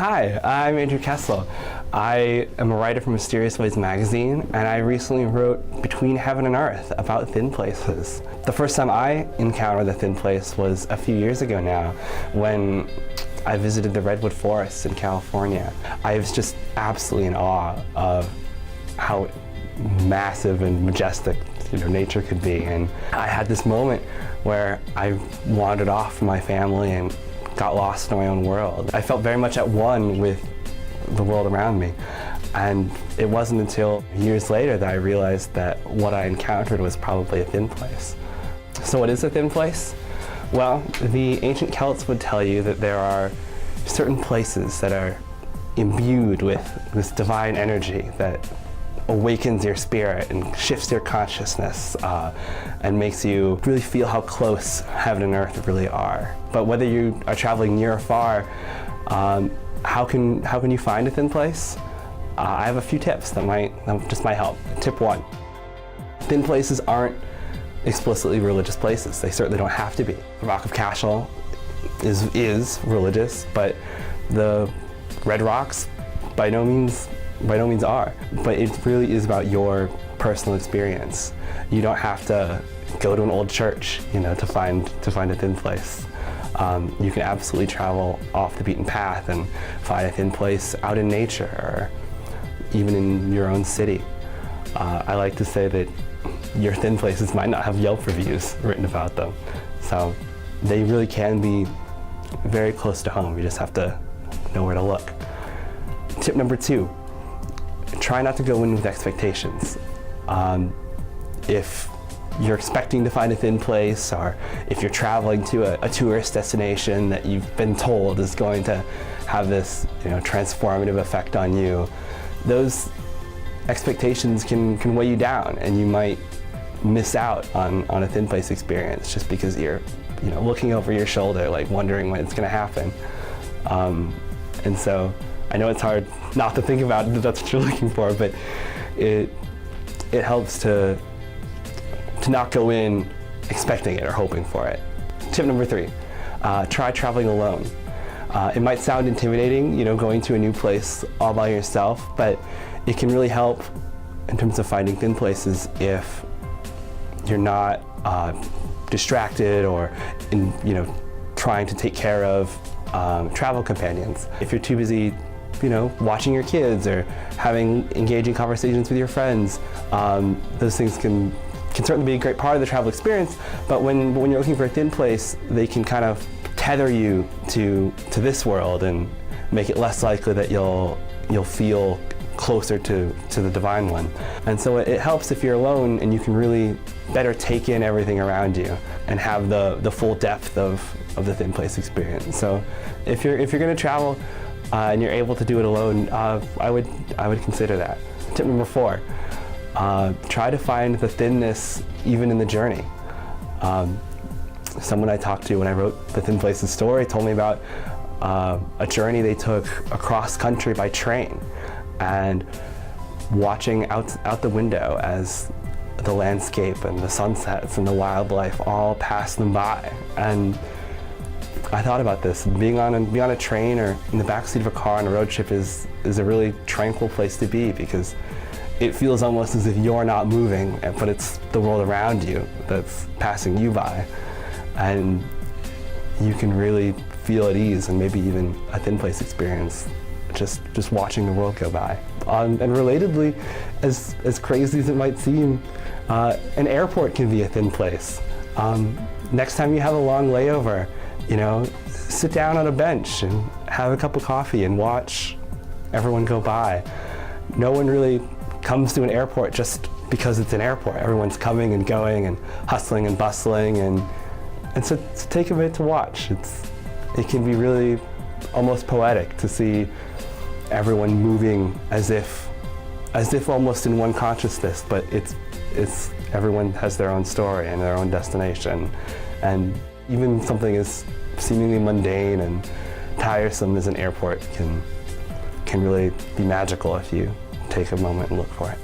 Hi, I'm Andrew Kessler. I am a writer for Mysterious Ways magazine, and I recently wrote Between Heaven and Earth about thin places. The first time I encountered the thin place was a few years ago now, when I visited the redwood forests in California. I was just absolutely in awe of how massive and majestic nature could be, and I had this moment where I wandered off from my family and got lost in my own world. I felt very much at one with the world around me, and it wasn't until years later that I realized that what I encountered was probably a thin place. So what is a thin place? Well, the ancient Celts would tell you that there are certain places that are imbued with this divine energy that awakens your spirit and shifts your consciousness and makes you really feel how close heaven and earth really are. But whether you are traveling near or far, how can you find a thin place? I have a few tips that just might help. Tip 1, thin places aren't explicitly religious places. They certainly don't have to be. The Rock of Cashel is religious, but the Red Rocks by no means are. But it really is about your personal experience. You don't have to go to an old church, to find a thin place. You can absolutely travel off the beaten path and find a thin place out in nature or even in your own city. I like to say that your thin places might not have Yelp reviews written about them. So they really can be very close to home. You just have to know where to look. Tip number 2, try not to go in with expectations. If you're expecting to find a thin place, or if you're traveling to a tourist destination that you've been told is going to have this transformative effect on you, those expectations can weigh you down, and you might miss out on a thin place experience just because you're looking over your shoulder, like wondering when it's going to happen. And so I know it's hard not to think about it, that that's what you're looking for, but it helps to not go in expecting it or hoping for it. Tip number 3, try traveling alone. It might sound intimidating, going to a new place all by yourself, but it can really help in terms of finding thin places if you're not distracted or trying to take care of travel companions. If you're too busy watching your kids or having engaging conversations with your friends, those things can certainly be a great part of the travel experience, but when you're looking for a thin place, they can kind of tether you to this world and make it less likely that you'll feel closer to the divine one. And so it helps if you're alone and you can really better take in everything around you and have the full depth of the thin place experience. So if you're going to travel and you're able to do it alone, I would consider that. Tip number 4, try to find the thinness even in the journey. Someone I talked to when I wrote the Thin Places story told me about a journey they took across country by train, and watching out the window as the landscape and the sunsets and the wildlife all pass them by. And I thought about this. Being on a train or in the backseat of a car on a road trip is a really tranquil place to be, because it feels almost as if you're not moving, but it's the world around you that's passing you by. And you can really feel at ease, and maybe even a thin place experience, just watching the world go by. And relatedly, as crazy as it might seem, an airport can be a thin place. Next time you have a long layover, sit down on a bench and have a cup of coffee and watch everyone go by. No one really comes to an airport just because it's an airport. Everyone's coming and going and hustling and bustling, and so take a minute to watch. It can be really almost poetic to see everyone moving as if almost in one consciousness, but it's everyone has their own story and their own destination. And even something as seemingly mundane and tiresome as an airport can really be magical if you take a moment and look for it.